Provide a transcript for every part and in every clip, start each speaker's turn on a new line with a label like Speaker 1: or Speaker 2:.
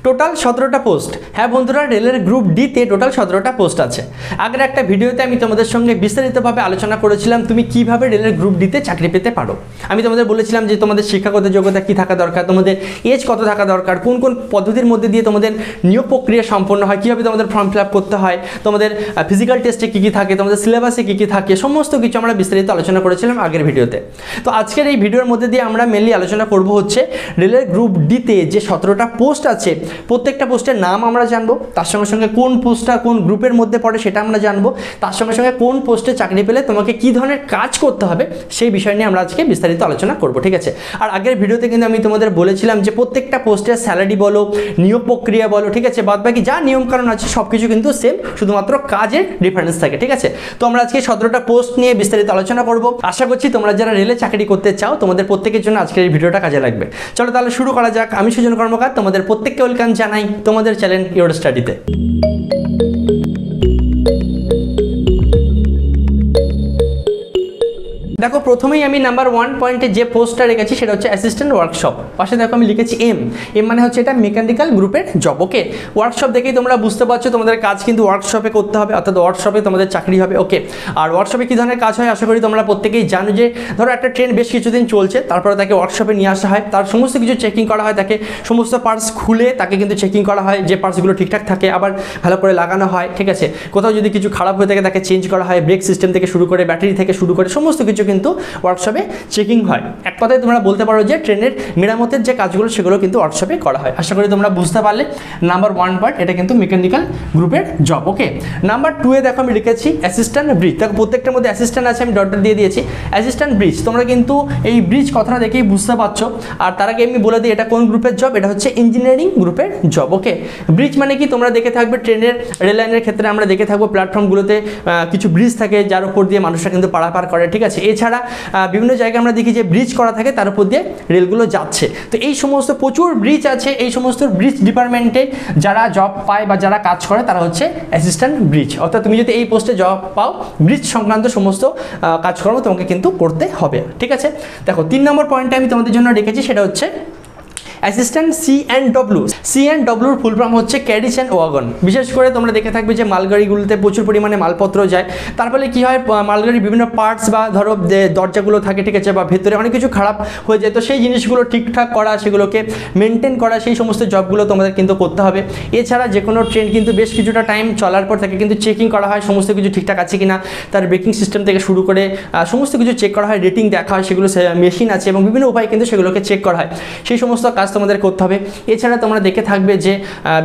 Speaker 1: Total 17টা post. হ্যাঁ বন্ধুরা, রেলের গ্রুপ ডিতে টোটাল 17টা পোস্ট আছে। আগের একটা ভিডিওতে আমি তোমাদের সঙ্গে বিস্তারিতভাবে আলোচনা করেছিলাম তুমি কিভাবে রেলের গ্রুপ ডিতে চাকরি পেতে পারো। আমি তোমাদের বলেছিলাম যে তোমাদের শিক্ষাগত যোগ্যতা কী থাকা দরকার, তোমাদের এজ কত থাকা দরকার, কোন কোন পদ্ধতির মধ্যে দিয়ে তোমাদের নিয়োগ প্রক্রিয়া সম্পন্ন হয়, কীভাবে তোমাদের ফর্ম ফিল আপ করতে হয়, তোমাদের ফিজিক্যাল টেস্টে কী কী থাকে, তোমাদের সিলেবাসে কী কী থাকে, সমস্ত কিছু আমরা বিস্তারিত আলোচনা করেছিলাম আগের ভিডিওতে। তো আজকের এই ভিডিওর মধ্যে দিয়ে আমরা মেনলি আলোচনা করব হচ্ছে রেলের গ্রুপ ডিতে যে 17টা পোস্ট আছে, প্রত্যেকটা পোস্টের নাম আমরা জানবো, তার সঙ্গে সঙ্গে কোন পোস্টটা কোন গ্রুপের মধ্যে পড়ে সেটা আমরা জানবো, তার সঙ্গে সঙ্গে কোন পোস্টে চাকরি পেলে তোমাকে কী ধরনের কাজ করতে হবে সেই বিষয় নিয়ে আমরা আজকে বিস্তারিত আলোচনা করব, ঠিক আছে। আর আগের ভিডিওতে কিন্তু আমি তোমাদের বলেছিলাম যে প্রত্যেকটা পোস্টের স্যালারি বলো, নিয়োগ প্রক্রিয়া বলো, ঠিক আছে, বাদ বাকি যা নিয়মকানুন আছে সব কিছু কিন্তু সেম, শুধুমাত্র কাজের ডিফারেন্স থাকে, ঠিক আছে। তো আমরা আজকে 17টা পোস্ট নিয়ে বিস্তারিত আলোচনা করব। আশা করছি তোমরা যারা রেলে চাকরি করতে চাও তোমাদের প্রত্যেকের জন্য আজকের এই ভিডিওটা কাজে লাগবে। চলো তাহলে শুরু করা যাক। আমি সুজন কর্মকার, তোমাদের প্রত্যেককে ওয়েলকাম জানাই তোমাদের চ্যানেল ইওর স্টাডিতে। দেখো, প্রথমেই আমি নাম্বার 1 পয়েন্টে যে পোস্টটা রেখেছি সেটা হচ্ছে অ্যাসিস্ট্যান্ট ওয়ার্কশপ। পাশে দেখো আমি লিখেছি এম মানে হচ্ছে এটা মেকানিক্যাল গ্রুপের জব। ওকে, ওয়ার্কশপ দেখেই তোমরা বুঝতে পারছো তোমাদের কাজ কিন্তু ওয়ার্কশপে করতে হবে, অর্থাৎ ওয়ার্কশপে তোমাদের চাকরি হবে। ওকে, আর ওয়ার্কশপে কী ধরনের কাজ হয় আশা করি তোমরা প্রত্যেকেই জানো যে ধরো একটা ট্রেন বেশ কিছুদিন চলছে, তারপরে তাকে ওয়ার্কশপে নিয়ে আসা হয়, তার সমস্ত কিছু চেকিং করা হয়, তাকে সমস্ত পার্টস খুলে তাকে কিন্তু চেকিং করা হয় যে পার্টসগুলো ঠিকঠাক থাকে, আবার ভালো করে লাগানো হয়, ঠিক আছে। কোথাও যদি কিছু খারাপ হয়ে থাকে তাকে চেঞ্জ করা হয়, ব্রেক সিস্টেম থেকে শুরু করে ব্যাটারি থেকে শুরু করে সমস্ত কিছু কিন্তু ওয়ার্কশপে চেকিং হয়। এক কথায় তোমরা বলতে পারো যে ট্রেনের মেরামতের যে কাজগুলো সেগুলো কিন্তু ওয়ার্কশপে করা হয়। আশা করি তোমরা বুঝতে পারলে নাম্বার 1 পার্ট এটা কিন্তু মেকানিক্যাল গ্রুপের জব। ওকে, নাম্বার 2 এ দেখো আমি লিখেছি অ্যাসিস্ট্যান্ট ব্রিজ। দেখো প্রত্যেকটার মধ্যে অ্যাসিস্ট্যান্ট আছে, আমি ডট দিয়ে দিয়েছি অ্যাসিস্ট্যান্ট ব্রিজ। তোমরা কিন্তু এই ব্রিজ কথাটা দেখেই বুঝতে পারছো। আর তার আগে আমি বলে দিই এটা কোন গ্রুপের জব, এটা হচ্ছে ইঞ্জিনিয়ারিং গ্রুপের জব। ওকে, ব্রিজ মানে কি তোমরা দেখে থাকবে ট্রেনের রেল লাইনের ক্ষেত্রে আমরা দেখে থাকবো প্ল্যাটফর্মগুলোতে কিছু ব্রিজ থাকে যার উপর দিয়ে মানুষরা কিন্তু পারাপার করে, ঠিক আছে। এছাড়া বিভিন্ন জায়গায় আমরা দেখি যে ব্রিজ করা থাকে তার উপর দিয়ে রেলগুলো যাচ্ছে। তো এই সমস্ত প্রচুর ব্রিজ আছে, এই সমস্ত ব্রিজ ডিপার্টমেন্টে যারা জব পায় বা যারা কাজ করে তারা হচ্ছে অ্যাসিস্ট্যান্ট ব্রিজ। অর্থাৎ তুমি যদি এই পোস্টে জব পাও ব্রিজ সংক্রান্ত সমস্ত কাজকর্ম তোমাকে কিন্তু করতে হবে, ঠিক আছে। দেখো 3 নম্বর পয়েন্টে আমি তোমাদের জন্য রেখেছি সেটা হচ্ছে অ্যাসিস্ট্যান্ট C&W। C&Wর ফুল ফর্ম হচ্ছে ক্যারিজ অ্যান্ড ওয়াগন। বিশেষ করে তোমরা দেখে থাকবে যে মালগাড়িগুলোতে প্রচুর পরিমাণে মালপত্র যায়, তার ফলে কী হয় মালগাড়ির বিভিন্ন পার্টস বা ধরো দরজাগুলো থাকে, ঠিক আছে, বা ভেতরে অনেক কিছু খারাপ হয়ে যায়, তো সেই জিনিসগুলো ঠিকঠাক করা, সেগুলোকে মেনটেন করা, সেই সমস্ত জবগুলো তোমাদের কিন্তু করতে হবে। এছাড়া যে কোনো ট্রেন কিন্তু বেশ কিছুটা টাইম চলার পর তাকে কিন্তু চেকিং করা হয় সমস্ত কিছু ঠিকঠাক আছে কিনা, তার ব্রেকিং সিস্টেম থেকে শুরু করে সমস্ত কিছু চেক করা হয়, রেটিং দেখা হয়, সেগুলো মেশিন আছে এবং বিভিন্ন উপায়ে কিন্তু সেগুলোকে চেক করা হয়, সেই সমস্ত কাজ তোমাদের করতে হবে। এছাড়া তোমরা দেখে থাকবে যে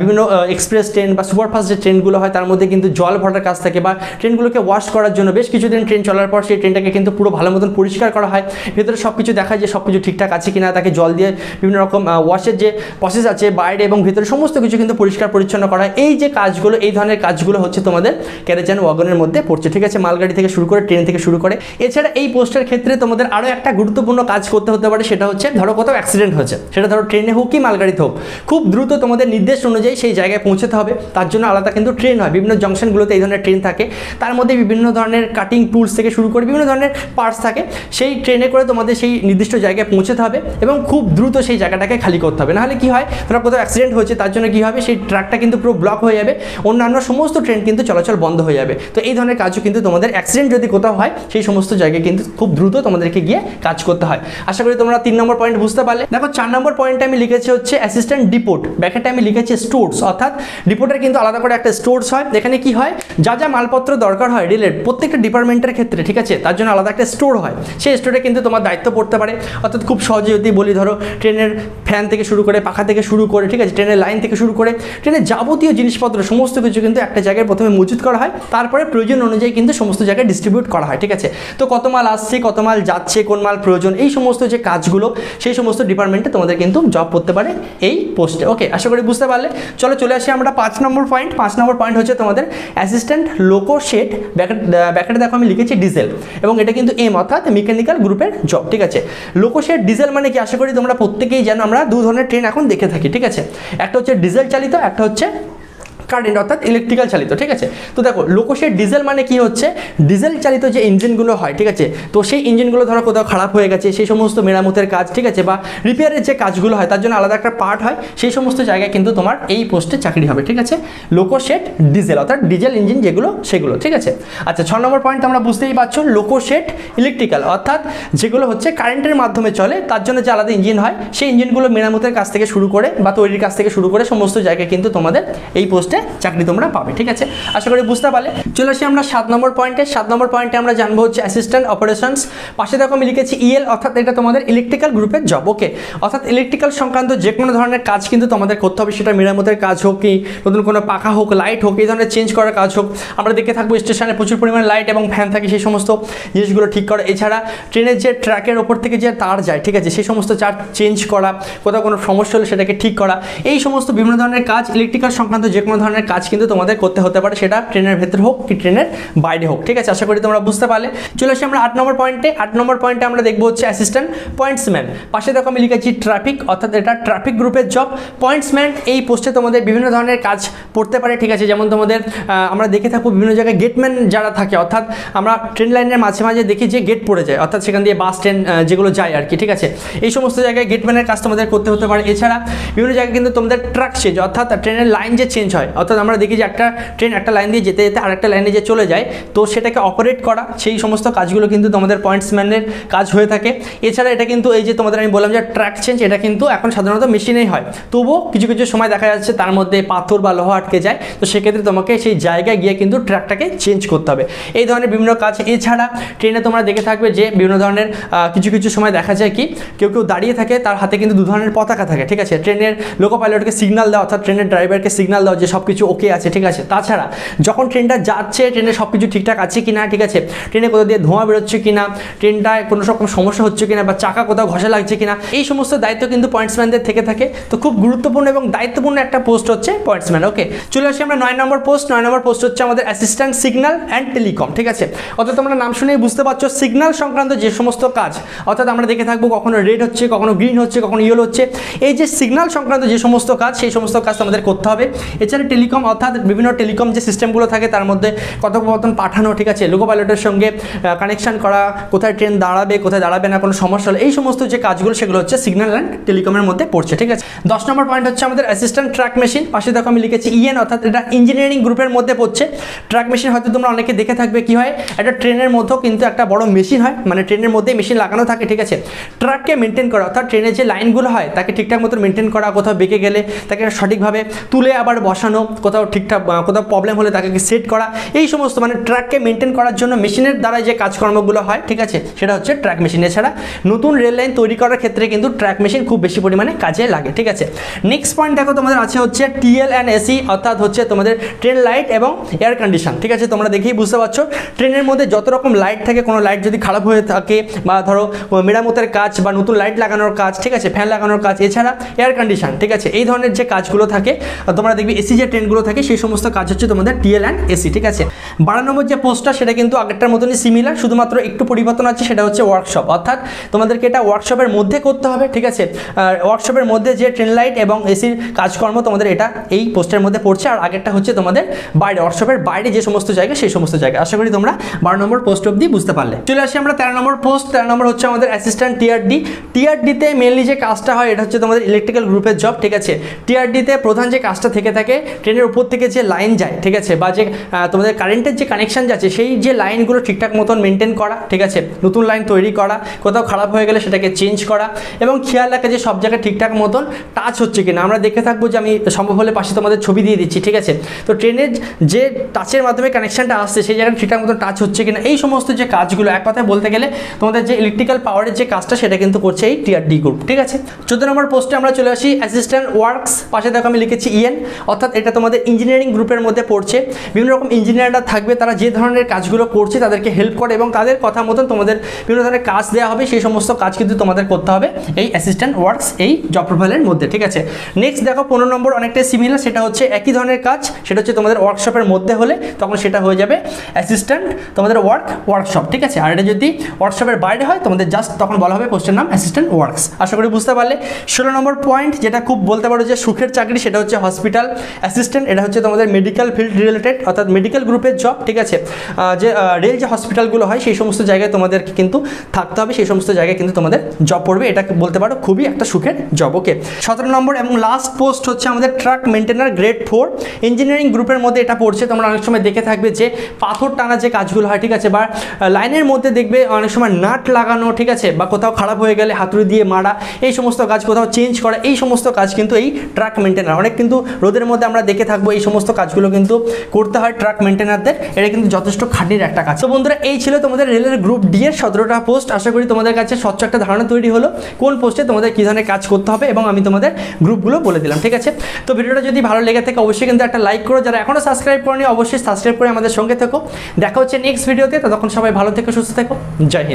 Speaker 1: বিভিন্ন এক্সপ্রেস ট্রেন বা সুপারফাস্ট যে ট্রেনগুলো হয় তার মধ্যে কিন্তু জল ভরার কাজ থাকে, বা ট্রেনগুলোকে ওয়াশ করার জন্য বেশ কিছুদিন ট্রেন চলার পর সেই ট্রেনটাকে কিন্তু পুরো ভালো মতন পরিষ্কার করা হয়, ভেতরে সব কিছু দেখা যায় সব কিছু ঠিকঠাক আছে কিনা, তাকে জল দিয়ে বিভিন্ন রকম ওয়াশের যে প্রসেস আছে বাইরে এবং ভেতরে সমস্ত কিছু কিন্তু পরিষ্কার পরিচ্ছন্ন করা হয়। এই যে কাজগুলো, এই ধরনের কাজগুলো হচ্ছে তোমাদের ক্যারেজ অ্যান্ড ওয়াগনের মধ্যে পড়ছে, ঠিক আছে, মালগাড়ি থেকে শুরু করে ট্রেন থেকে শুরু করে। এছাড়া এই পোস্টের ক্ষেত্রে তোমাদের আরও একটা গুরুত্বপূর্ণ কাজ করতে হতে পারে, সেটা হচ্ছে ধরো কোথাও অ্যাক্সিডেন্ট হয়েছে, সেটা ধরো ট্রেনে হোক কি মালগাড়িতে হোক, খুব দ্রুত তোমাদের নির্দেশ অনুযায়ী সেই জায়গায় পৌঁছতে হবে। তার জন্য আলাদা কিন্তু ট্রেন হয়, বিভিন্ন জংশনগুলোতে এই ধরনের ট্রেন থাকে, তার মধ্যে বিভিন্ন ধরনের কাটিং টুলস থেকে শুরু করে বিভিন্ন ধরনের পার্টস থাকে, সেই ট্রেনে করে তোমাদের সেই নির্দিষ্ট জায়গায় পৌঁছতে হবে এবং খুব দ্রুত সেই জায়গাটাকে খালি করতে হবে। নাহলে কি হয়, ধরো কোথাও অ্যাক্সিডেন্ট হয়েছে তার জন্য কী হবে, সেই ট্র্যাকটা কিন্তু পুরো ব্লক হয়ে যাবে, অন্যান্য সমস্ত ট্রেন কিন্তু চলাচল বন্ধ হয়ে যাবে। তো এই ধরনের কাজও কিন্তু তোমাদের অ্যাক্সিডেন্ট যদি কোথাও হয় সেই সমস্ত জায়গায় কিন্তু খুব দ্রুত তোমাদেরকে গিয়ে কাজ করতে হয়। আশা করি তোমরা 3 নম্বর পয়েন্ট বুঝতে পারলে। দেখো 4 নম্বর পয়েন্টে আমি লিখেছি হচ্ছে অ্যাসিস্ট্যান্ট ডিপোর্ট, ব্যাকেটে আমি লিখেছি স্টোরস। অর্থাৎ ডিপোর্টের কিন্তু আলাদা করে একটা স্টোরস হয়, এখানে কি হয় যা যা মালপত্র দরকার হয় রেলের প্রত্যেকটা ডিপার্টমেন্টের ক্ষেত্রে, ঠিক আছে, তার জন্য আলাদা একটা স্টোর হয়, সেই স্টোরে কিন্তু তোমার দায়িত্ব পড়তে পারে। অর্থাৎ খুব সহজে যদি বলি ধরো ট্রেনের ফ্যান থেকে শুরু করে পাখা থেকে শুরু করে, ঠিক আছে, ট্রেনের লাইন থেকে শুরু করে ট্রেনের যাবতীয় জিনিসপত্র সমস্ত কিছু কিন্তু একটা জায়গায় প্রথমে মজুত করা হয়, তারপরে প্রয়োজন অনুযায়ী কিন্তু সমস্ত জায়গায় ডিস্ট্রিবিউট করা হয়, ঠিক আছে। তো কত মাল আসছে, কত মাল যাচ্ছে, কোন মাল প্রয়োজন, এই সমস্ত যে কাজগুলো সেই সমস্ত ডিপার্টমেন্টে তোমাদের কিন্তু জব করতে পারে এই পোস্টে। ওকে, আশা করি বুঝতে পারলে। চলো চলে আসি আমরা 5 নম্বর পয়েন্ট। 5 নম্বর পয়েন্ট হচ্ছে তোমাদের অ্যাসিস্ট্যান্ট লোকো শেড, ব্যাকেটে দেখো আমি লিখেছি ডিজেল এবং এটা কিন্তু এম অর্থাৎ মেকানিক্যাল গ্রুপের জব, ঠিক আছে। লোকো শেড ডিজেল মানে কি আশা করি তোমরা প্রত্যেকেই জানো, আমরা 2 ধরনের ট্রেন এখন দেখে থাকি, ঠিক আছে, একটা হচ্ছে ডিজেল চালিত, একটা হচ্ছে কারেন্ট অর্থাৎ ইলেকট্রিক্যাল চালিত, ঠিক আছে। তো দেখো লোকোশেড ডিজেল মানে কি হচ্ছে, ডিজেল চালিত যে ইঞ্জিনগুলো হয়, ঠিক আছে, তো সেই ইঞ্জিনগুলো ধরো কোথাও খারাপ হয়ে গেছে, সেই সমস্ত মেরামতের কাজ, ঠিক আছে, বা রিপেয়ারের যে কাজগুলো হয় তার জন্য আলাদা একটা পার্ট হয়, সেই সমস্ত জায়গায় কিন্তু তোমার এই পোস্টে চাকরি হবে, ঠিক আছে। লোকোশেড ডিজেল অর্থাৎ ডিজেল ইঞ্জিন যেগুলো সেগুলো, ঠিক আছে। আচ্ছা 6 নম্বর পয়েন্ট আমরা বুঝতেই পারছো, লোকোশেড ইলেকট্রিক্যাল অর্থাৎ যেগুলো হচ্ছে কারেন্টের মাধ্যমে চলে, তার জন্য যে আলাদা ইঞ্জিন হয় সেই ইঞ্জিনগুলো মেরামতের কাজ থেকে শুরু করে বা তৈরির কাজ থেকে শুরু করে সমস্ত জায়গায় কিন্তু তোমাদের এই পোস্টে চাকরি তোমরা পাবে, ঠিক আছে। আশা করি বুঝতে পারলে। চলে আসি আমরা 7 নম্বর পয়েন্টে। 7 নম্বর পয়েন্টে আমরা জানবো হচ্ছে অ্যাসিস্ট্যান্ট অপারেশনস। পাশে দেখো আমি লিখেছি ইএল অর্থাৎ এটা তোমাদের ইলেকট্রিক্যাল গ্রুপের জব, ওকে। অর্থাৎ ইলেকট্রিক্যাল সংক্রান্ত যে কোনো ধরনের কাজ কিন্তু তোমাদের করতে হবে, সেটা মেরামতের কাজ হোক কি নতুন কোনো পাখা হোক, লাইট হোক, এই ধরনের চেঞ্জ করার কাজ হোক। আমরা দেখে থাকবো স্টেশনে প্রচুর পরিমাণে লাইট এবং ফ্যান থাকে, সেই সমস্ত জিনিসগুলো ঠিক করা। এছাড়া ট্রেনের যে ট্র্যাকের ওপর থেকে যে তার যায়, ঠিক আছে, সেই সমস্ত তার চেঞ্জ করা, কোথাও কোনো সমস্যা হলে সেটাকে ঠিক করা, এই সমস্ত বিভিন্ন ধরনের কাজ, ইলেকট্রিক্যাল সংক্রান্ত যে কোনো ধরনের কাজ কিন্তু তোমাদের করতে হতে পারে, সেটা ট্রেনের ভেতর হোক কি ট্রেনের বাইরে হোক, ঠিক আছে। আশা করি তোমরা বুঝতে পারলে। চলে আসি আমরা 8 নম্বর পয়েন্টে। 8 নম্বর পয়েন্টে আমরা দেখবো হচ্ছে অ্যাসিস্ট্যান্ট পয়েন্টসম্যান। পাশে দেখো আমি লিখেছি ট্রাফিক অর্থাৎ এটা ট্রাফিক গ্রুপের জব। পয়েন্টসম্যান এই পোস্টে তোমাদের বিভিন্ন ধরনের কাজ পড়তে পারে, ঠিক আছে। যেমন তোমাদের আমরা দেখে থাকবো বিভিন্ন জায়গায় গেটম্যান যারা থাকে, অর্থাৎ আমরা ট্রেন লাইনের মাঝে মাঝে দেখি যে গেট পড়ে যায়, অর্থাৎ সেখান দিয়ে বাস ট্রেন যেগুলো যায় আর কি, ঠিক আছে। এই সমস্ত জায়গায় গেটম্যানের কাজ তোমাদের করতে হতে পারে। এছাড়া বিভিন্ন জায়গায় কিন্তু তোমাদের ট্র্যাক চেঞ্জ অর্থাৎ ট্রেনের লাইন যে চেঞ্জ হয়, অর্থাৎ আমরা দেখি যে একটা ট্রেন একটা লাইন দিয়ে যেতে যেতে আরেকটা লাইনে যে চলে যায়, তো সেটাকে অপারেট করা, সেই সমস্ত কাজগুলো কিন্তু তোমাদের পয়েন্টসম্যানের কাজ হয়ে থাকে। এছাড়া এটা কিন্তু এই যে তোমাদের আমি বললাম যে ট্র্যাক চেঞ্জ, এটা কিন্তু এখন সাধারণত মেশিনেই হয়, তবুও কিছু কিছু সময় দেখা যাচ্ছে তার মধ্যে পাথর বা লোহা আটকে যায়, তো সেক্ষেত্রে তোমাকে সেই জায়গায় গিয়ে কিন্তু ট্র্যাকটাকে চেঞ্জ করতে হবে, এই ধরনের বিভিন্ন কাজ। এছাড়া ট্রেনে তোমরা দেখে থাকবে যে বিভিন্ন ধরনের কিছু কিছু সময় দেখা যায় কি কেউ কেউ দাঁড়িয়ে থাকে, তার হাতে কিন্তু দু ধরনের পতাকা থাকে, ঠিক আছে। ট্রেনের লোকো পাইলটকে সিগন্যাল দেওয়া অর্থাৎ ট্রেনের ড্রাইভারকে সিগন্যাল দেওয়া যে সব কিছু ওকে আছে, ঠিক আছে। তাছাড়া যখন ট্রেনটা যাচ্ছে ট্রেনে সব কিছু ঠিকঠাক আছে কিনা, ঠিক আছে, ট্রেনে কোথাও দিয়ে ধোঁয়া বেরোচ্ছে কিনা, ট্রেনটায় কোনো রকম সমস্যা হচ্ছে কিনা বা চাকা কোথাও ঘষা লাগছে কিনা, এই সমস্ত দায়িত্ব কিন্তু পয়েন্টসম্যানদের থেকে থাকে। তো খুব গুরুত্বপূর্ণ এবং দায়িত্বপূর্ণ একটা পোস্ট হচ্ছে পয়েন্টসম্যান, ওকে। চলে আসি আমরা 9 নম্বর পোস্ট। 9 নম্বর পোস্ট হচ্ছে আমাদের অ্যাসিস্ট্যান্ট সিগন্যাল অ্যান্ড টেলিকম, ঠিক আছে। অর্থাৎ তোমরা নাম শুনেই বুঝতে পারছো সিগন্যাল সংক্রান্ত যে সমস্ত কাজ, অর্থাৎ আমরা দেখে থাকবো কখনো রেড হচ্ছে, কখনো গ্রিন হচ্ছে, কখনো ইয়েলো হচ্ছে, এই যে সিগন্যাল সংক্রান্ত যে সমস্ত কাজ, সেই সমস্ত কাজ আমাদের করতে হবে। এছাড়া টেলিকম অর্থাৎ বিভিন্ন টেলিকম যে সিস্টেমগুলো থাকে তার মধ্যে কথোপকথন পাঠানো, ঠিক আছে, লোকো পাইলটের সঙ্গে কানেকশন করা, কোথায় ট্রেন দাঁড়াবে কোথায় দাঁড়াবে না, কোনো সমস্যা হলে, এই সমস্ত যে কাজগুলো সেগুলো হচ্ছে সিগন্যাল অ্যান্ড টেলিকমের মধ্যে পড়ছে, ঠিক আছে। 10 নম্বর পয়েন্ট হচ্ছে আমাদের অ্যাসিস্ট্যান্ট ট্র্যাক মেশিন। পাশে দেখো আমি লিখেছি ইএন অর্থাৎ এটা ইঞ্জিনিয়ারিং গ্রুপের মধ্যে পড়ছে। ট্র্যাক মেশিন হয়তো তোমরা অনেকে দেখে থাকবে কি হয়, একটা ট্রেনের মধ্যেও কিন্তু একটা বড় মেশিন হয়, মানে ট্রেনের মধ্যেই মেশিন লাগানো থাকে, ঠিক আছে। ট্র্যাককে মেনটেন করা অর্থাৎ ট্রেনের যে লাইনগুলো হয় তাকে ঠিকঠাক মতো মেনটেন করা, কোথাও বেঁকে গেলে তাকে সঠিকভাবে তুলে আবার বসানো, কোথাও ঠিকঠাক কোথাও প্রবলেম হলে তাকে সেট করা, এই সমস্ত মানে ট্র্যাককে মেনটেন করার জন্য মেশিনের দ্বারা যে কাজকর্মগুলো হয়, ঠিক আছে, সেটা হচ্ছে ট্র্যাক মেশিন। এছাড়া নতুন রেল লাইন তৈরি করার ক্ষেত্রে কিন্তু ট্র্যাক মেশিন খুব বেশি পরিমাণে কাজে লাগে, ঠিক আছে। নেক্সট পয়েন্ট দেখো তোমাদের আছে হচ্ছে টিএল অ্যান্ড এসি অর্থাৎ হচ্ছে তোমাদের ট্রেন লাইট এবং এয়ার কন্ডিশন, ঠিক আছে। তোমরা দেখেই বুঝতে পারছো ট্রেনের মধ্যে যত রকম লাইট থাকে, কোনো লাইট যদি খারাপ হয়ে থাকে বা ধরো মেরামতের কাজ বা নতুন লাইট লাগানোর কাজ, ঠিক আছে, ফ্যান লাগানোর কাজ, এছাড়া এয়ার কন্ডিশন, ঠিক আছে, এই ধরনের যে কাজগুলো থাকে তোমরা দেখবে এসি যে ট্রেনগুলো থাকে সেই সমস্ত কাজ হচ্ছে তোমাদের টিএল অ্যান্ড এসি, ঠিক আছে। 12 নম্বর যে পোস্টটা সেটা কিন্তু আগেরটার মতনই সিমিলার, শুধুমাত্র একটু পরিবর্তন আছে, সেটা হচ্ছে ওয়ার্কশপ অর্থাৎ তোমাদেরকে এটা ওয়ার্কশপের মধ্যে করতে হবে, ঠিক আছে। ওয়ার্কশপের মধ্যে যে ট্রেন লাইট এবং এসির কাজকর্ম তোমাদের এটা এই পোস্টের মধ্যে পড়ছে, আর আগেরটা হচ্ছে তোমাদের বাইরে ওয়ার্কশপের বাইরে যে সমস্ত জায়গা সেই সমস্ত জায়গা। আশা করি তোমরা 12 নম্বর পোস্ট অবধি বুঝতে পারলে। চলে আসি আমরা 13 নম্বর পোস্ট। 13 নম্বর হচ্ছে আমাদের অ্যাসিস্ট্যান্ট টিআরডি। টিআরডিতে মেনলি যে কাজটা হয় এটা হচ্ছে তোমাদের ইলেকট্রিক্যাল গ্রুপের জব, ঠিক আছে। টিআরডিতে প্রধান যে কাজটা থেকে থাকে ট্রেনের উপর থেকে যে লাইন যায়, ঠিক আছে, বা যে তোমাদের কারেন্টের যে কানেকশন যাচ্ছে সেই যে লাইনগুলো ঠিকঠাক মতন মেনটেন করা, ঠিক আছে, নতুন লাইন তৈরি করা, কোথাও খারাপ হয়ে গেলে সেটাকে চেঞ্জ করা এবং খেয়াল রাখা যে সব জায়গায় ঠিকঠাক মতন টাচ হচ্ছে কিনা। আমরা দেখে থাকবো যে আমি সম্ভব হলে পাশে তোমাদের ছবি দিয়ে দিচ্ছি, ঠিক আছে। তো ট্রেনের যে টাচের মাধ্যমে কানেকশনটা আসছে সেই জায়গায় ঠিকঠাক মতন টাচ হচ্ছে কিনা, এই সমস্ত যে কাজগুলো এক কথায় বলতে গেলে তোমাদের যে ইলেকট্রিক্যাল পাওয়ারের যে কাজটা সেটা কিন্তু করছে এই টিআরডি গ্রুপ, ঠিক আছে। 14 নম্বর পোস্টে আমরা চলে আসি অ্যাসিস্ট্যান্ট ওয়ার্কস। পাশে দেখো আমি লিখেছি ইএন অর্থাৎ এটা তোমাদের ইঞ্জিনিয়ারিং গ্রুপের মধ্যে পড়ছে। বিভিন্ন রকম ইঞ্জিনিয়াররা থাকবে, তারা যে ধরনের কাজগুলো করছে তাদেরকে হেল্প করে এবং তাদের কথা মতন তোমাদের বিভিন্ন ধরনের কাজ দেওয়া হবে, সেই সমস্ত কাজ কিন্তু তোমাদের করতে হবে এই অ্যাসিস্ট্যান্ট ওয়ার্কস এই জব প্রোফাইলের মধ্যে, ঠিক আছে। নেক্সট দেখো 15 নম্বর অনেকটাই সিমিলার, সেটা হচ্ছে একই ধরনের কাজ, সেটা হচ্ছে তোমাদের ওয়ার্কশপের মধ্যে হলে তখন সেটা হয়ে যাবে অ্যাসিস্ট্যান্ট তোমাদের ওয়ার্কশপ, ঠিক আছে। আর এটা যদি ওয়ার্কশপের বাইরে হয় তোমাদের জাস্ট তখন বলা হবে পোস্টের নাম অ্যাসিস্ট্যান্ট ওয়ার্কস। আশা করি বুঝতে পারলে। 16 নম্বর পয়েন্ট যেটা খুব বলতে পারো যে সুখের চাকরি, সেটা হচ্ছে হসপিটাল অ্যাসিস্ট্যান্ট অ্যাসিস্ট্যান্ট, এটা হচ্ছে তোমাদের মেডিকেল ফিল্ড রিলেটেড অর্থাৎ মেডিকেল গ্রুপের জব, ঠিক আছে। যে রেল যে হসপিটালগুলো হয় সেই সমস্ত জায়গায় তোমাদেরকে কিন্তু থাকতে হবে, সেই সমস্ত জায়গায় কিন্তু তোমাদের জব পড়বে, এটা বলতে পারো খুবই একটা সুখের জব। ওকে, 17 নম্বর এবং লাস্ট পোস্ট হচ্ছে আমাদের ট্রাক মেনটেনার গ্রেড 4 ইঞ্জিনিয়ারিং গ্রুপের মধ্যে এটা পড়ছে। তোমরা অনেক সময় দেখে থাকবে যে পাথর টানা যে কাজগুলো হয়, ঠিক আছে, বা লাইনের মধ্যে দেখবে অনেক সময় নাট লাগানো, ঠিক আছে, বা কোথাও খারাপ হয়ে গেলে হাতুড়ি দিয়ে মারা, এই সমস্ত কাজ, কোথাও চেঞ্জ করা, এই সমস্ত কাজ কিন্তু এই ট্রাক মেনটেনার, অনেক কিন্তু রোদের মধ্যে আমরা দেখে থাকবো, এই সমস্ত কাজগুলো কিন্তু করতে হয় ট্রাক মেনটেনারদের। এটা কিন্তু যথেষ্ট খাটনির একটা কাজ। তো বন্ধুরা, এই ছিল তোমাদের রেলের গ্রুপ ডি এর 17টা পোস্ট। আশা করি তোমাদের কাছে স্বচ্ছ একটা ধারণা তৈরি হলো কোন পোস্টে তোমাদের কী ধরনের কাজ করতে হবে, এবং আমি তোমাদের গ্রুপগুলো বলে দিলাম, ঠিক আছে। তো ভিডিওটা যদি ভালো লেগে থাকে অবশ্যই কিন্তু একটা লাইক করো, যারা এখনও সাবস্ক্রাইব করনি অবশ্যই সাবস্ক্রাইব করে আমাদের সঙ্গে থেকো। দেখা হচ্ছে নেক্সট ভিডিওতে, ততক্ষণ সবাই ভালো থেকো, সুস্থ থেকো, জয় হিন্দ।